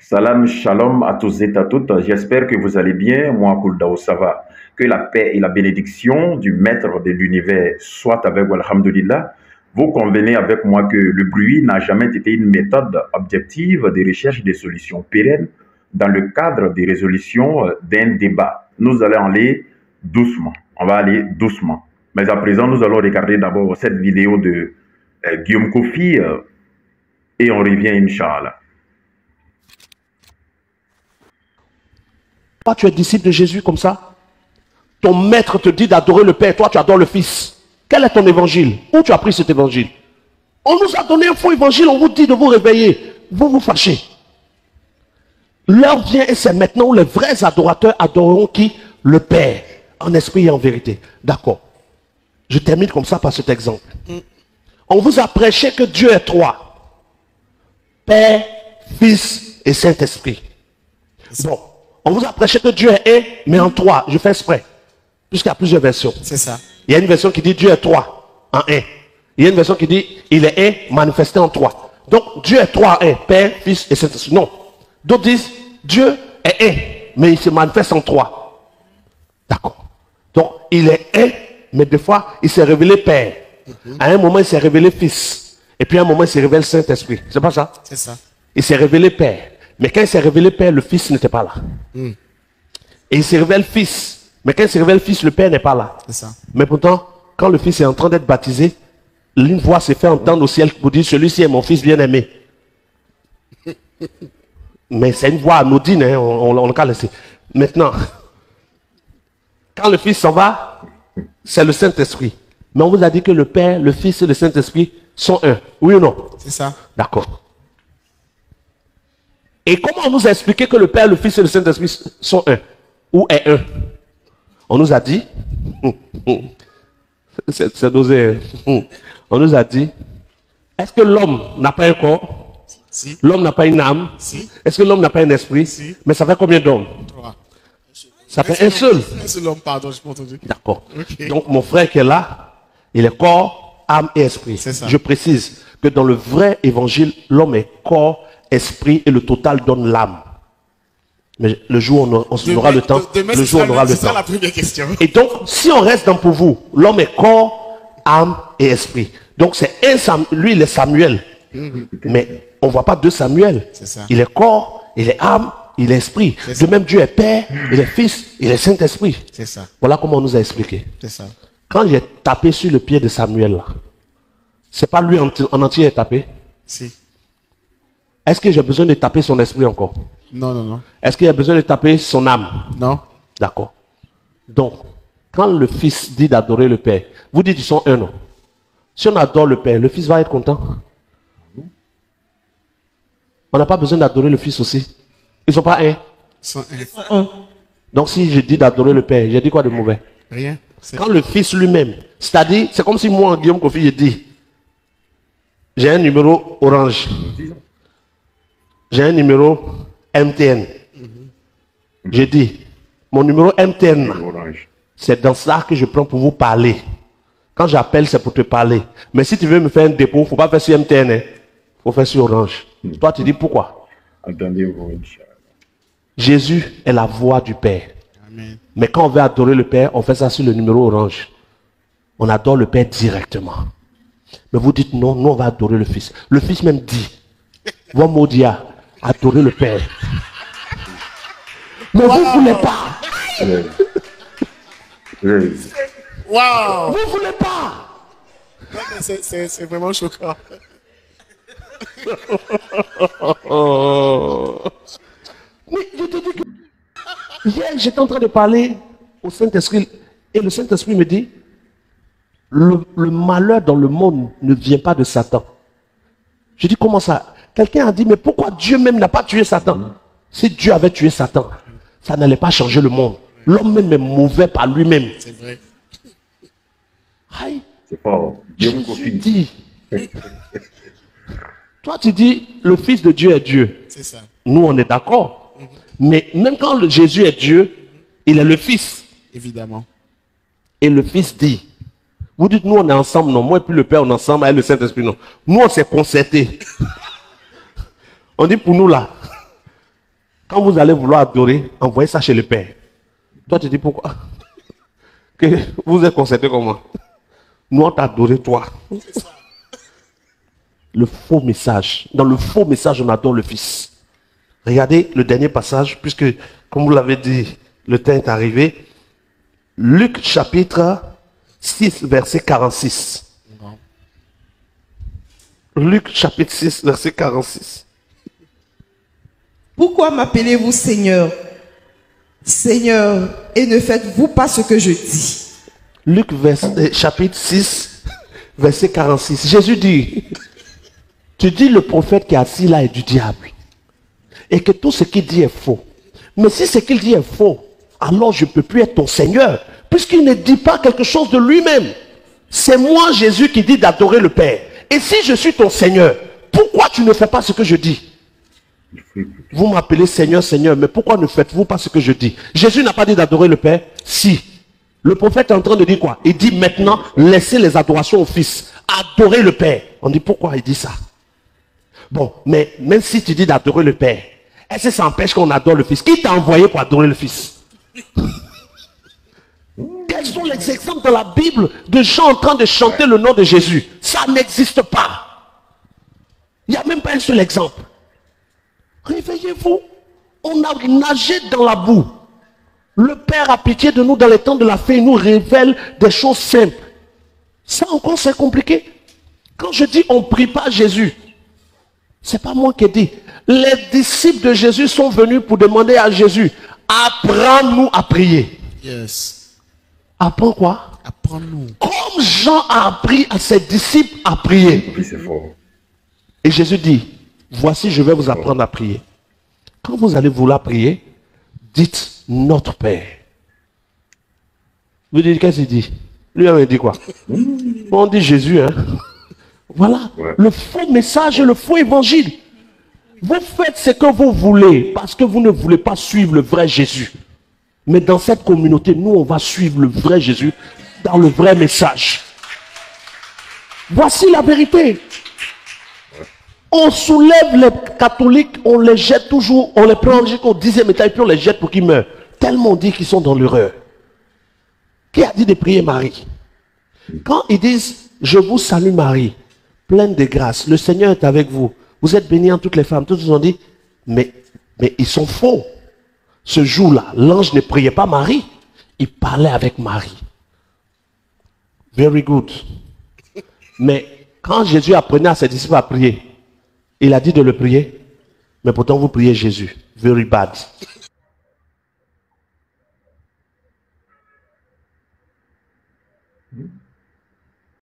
Salam, shalom à tous et à toutes. J'espère que vous allez bien. Moi, Kouldao, ça va. Que la paix et la bénédiction du Maître de l'univers soient avec vous, alhamdulillah. Vous convenez avec moi que le bruit n'a jamais été une méthode objective de recherche des solutions pérennes dans le cadre des résolutions d'un débat. Nous allons aller doucement. On va aller doucement. Mais à présent, nous allons regarder d'abord cette vidéo de Guillaume Kofi et on revient, Inch'Allah. Toi, tu es disciple de Jésus comme ça. Ton maître te dit d'adorer le Père, toi tu adores le Fils. Quel est ton évangile? Où tu as pris cet évangile? On nous a donné un faux évangile, on vous dit de vous réveiller. Vous vous fâchez. L'heure vient et c'est maintenant où les vrais adorateurs adoreront qui? Le Père, en esprit et en vérité. D'accord. Je termine comme ça par cet exemple. On vous a prêché que Dieu est trois. Père, Fils et Saint-Esprit. Bon. On vous a prêché que Dieu est un, mais en trois. Je fais exprès. Puisqu'il y a plusieurs versions. C'est ça. Il y a une version qui dit Dieu est trois, en un. Il y a une version qui dit il est un, manifesté en trois. Donc Dieu est trois en un. Père, Fils et Saint-Esprit. Non. D'autres disent Dieu est un, mais il se manifeste en trois. D'accord. Donc il est un, mais des fois il s'est révélé Père. À un moment il s'est révélé Fils. Et puis à un moment il s'est révélé Saint-Esprit. C'est pas ça? C'est ça. Il s'est révélé Père. Mais quand il s'est révélé Père, le Fils n'était pas là. Et il s'est révélé Fils. Mais quand il s'est révélé Fils, le Père n'est pas là. C'est ça. Mais pourtant, quand le Fils est en train d'être baptisé, une voix s'est fait entendre au ciel pour dire celui-ci est mon Fils bien-aimé. Mais c'est une voix anodine, hein, on l'a laissé. Maintenant, quand le Fils s'en va, c'est le Saint-Esprit. Mais on vous a dit que le Père, le Fils et le Saint-Esprit sont un. Oui ou non? C'est ça. D'accord. Et comment on nous a expliqué que le Père, le Fils et le Saint-Esprit sont un? Ou est un? On nous a dit, c'est dosé. On nous a dit, est-ce que l'homme n'a pas un corps? Si. L'homme n'a pas une âme? Si. Est-ce que l'homme n'a pas un esprit? Si. Mais ça fait combien d'hommes? Trois. Ça fait un seul. Un seul homme, pardon, je m'ai entendu. D'accord. Ok. Donc mon frère qui est là, il est corps, âme et esprit. C'est ça. Je précise que dans le vrai évangile, l'homme est corps, esprit et le total donne l'âme. Mais le jour où on aura le temps, Demain, le jour où on aura le ce sera temps. la première question. Et donc, si on reste dans pour vous, l'homme est corps, âme et esprit. Donc c'est un Samuel, lui il est Samuel. Mais on ne voit pas deux Samuel. C'est ça. Il est corps, il est âme, il est esprit. C'est De ça. même Dieu est Père, il est Fils, il est Saint-Esprit. C'est ça. Voilà comment on nous a expliqué. C'est ça. Quand j'ai tapé sur le pied de Samuel là, c'est pas lui en entier qui est tapé. Si. Est-ce que j'ai besoin de taper son esprit encore? Non, non, non. Est-ce qu'il y a besoin de taper son âme? Non. D'accord. Donc, quand le Fils dit d'adorer le Père, vous dites qu'ils sont un, non? Si on adore le Père, le Fils va être content. On n'a pas besoin d'adorer le Fils aussi. Ils ne sont pas un. Sans un. Donc, si je dis d'adorer le Père, j'ai dit quoi de mauvais? Rien. C'est Quand le Fils lui-même, c'est-à-dire, c'est comme si moi, Guillaume Kofi, je dis, j'ai un numéro orange. J'ai un numéro MTN. Je dis, mon numéro MTN, Orange. c'est dans ça que je prends pour vous parler. Quand j'appelle, c'est pour te parler. Mais si tu veux me faire un dépôt, il ne faut pas faire sur MTN. Il faut faire sur Orange. Toi, tu dis pourquoi? Attendez-vous, Inch'Allah. Jésus est la voix du Père. Amen. Mais quand on veut adorer le Père, on fait ça sur le numéro Orange. On adore le Père directement. Mais vous dites non, nous on va adorer le Fils. Le Fils même dit, va Modia, adorer le Père. Mais vous ne voulez pas. Oui. Waouh! Vous ne voulez pas. Non, mais c'est vraiment choquant. Mais je te dis que hier, j'étais en train de parler au Saint-Esprit et le Saint-Esprit me dit, le malheur dans le monde ne vient pas de Satan. Je dis, comment ça? Quelqu'un a dit, mais pourquoi Dieu même n'a pas tué Satan? Si Dieu avait tué Satan, ça n'allait pas changer le monde. L'homme même est mauvais par lui-même. C'est vrai. Aïe, C'est fort. Guillaume Jésus Kofi. dit. Toi, tu dis, le Fils de Dieu est Dieu. C'est ça. Nous, on est d'accord. Mais même quand Jésus est Dieu, il est le Fils. Évidemment. Et le Fils dit, vous dites, nous, on est ensemble, non? Moi et puis le Père, on est ensemble, avec le Saint-Esprit, non? Nous, on s'est concerté. On dit pour nous, là, Quand vous allez vouloir adorer, envoyez ça chez le Père. Toi, tu dis pourquoi? Que vous êtes concerté comment? Nous, on t'a adoré, toi. Le faux message. Dans le faux message, on adore le Fils. Regardez le dernier passage, puisque, comme vous l'avez dit, le temps est arrivé. Luc chapitre 6, verset 46. Luc chapitre 6, verset 46. Pourquoi m'appelez-vous Seigneur, Seigneur, et ne faites-vous pas ce que je dis? Luc chapitre 6, verset 46. Jésus dit, tu dis le prophète qui est assis là est du diable. Et que tout ce qu'il dit est faux. Mais si ce qu'il dit est faux, alors je ne peux plus être ton Seigneur. Puisqu'il ne dit pas quelque chose de lui-même. C'est moi, Jésus, qui dit d'adorer le Père. Et si je suis ton Seigneur, pourquoi tu ne fais pas ce que je dis? Vous m'appelez Seigneur, Seigneur, mais pourquoi ne faites-vous pas ce que je dis? Jésus n'a pas dit d'adorer le Père? Si. Le prophète est en train de dire quoi? Il dit maintenant, laissez les adorations au Fils. Adorez le Père. On dit pourquoi il dit ça? Bon, mais même si tu dis d'adorer le Père, est-ce que ça empêche qu'on adore le Fils? Qui t'a envoyé pour adorer le Fils? Quels sont les exemples dans la Bible de gens en train de chanter le nom de Jésus? Ça n'existe pas. Il n'y a même pas un seul exemple. Réveillez-vous. On a nagé dans la boue. Le Père a pitié de nous dans les temps de la fin. Il nous révèle des choses simples. Ça encore c'est compliqué. Quand je dis on ne prie pas Jésus, c'est pas moi qui ai dit. Les disciples de Jésus sont venus pour demander à Jésus, apprends-nous à prier. Yes. Apprends quoi? Apprends-nous. Comme Jean a appris à ses disciples à prier. Oui, c'est fort. Et Jésus dit, voici je vais vous apprendre à prier. Quand vous allez vouloir prier, dites notre Père. Vous dites qu'est-ce qu'il dit? Lui il dit quoi? On dit Jésus, hein. Voilà, Ouais. le faux message et le faux évangile. Vous faites ce que vous voulez parce que vous ne voulez pas suivre le vrai Jésus. Mais dans cette communauté, nous, on va suivre le vrai Jésus dans le vrai message. Voici la vérité. On soulève les catholiques, on les jette toujours, on les prend jusqu'au 10e étage et puis on les jette pour qu'ils meurent. Tellement on dit qu'ils sont dans l'erreur. Qui a dit de prier Marie? Quand ils disent, je vous salue Marie, pleine de grâce, le Seigneur est avec vous. Vous êtes bénie en toutes les femmes. Tous ont dit, mais ils sont faux. Ce jour-là, l'ange ne priait pas Marie. Il parlait avec Marie. Very good. Mais quand Jésus apprenait à ses disciples à prier, il a dit de le prier. Mais pourtant vous priez Jésus. Very bad.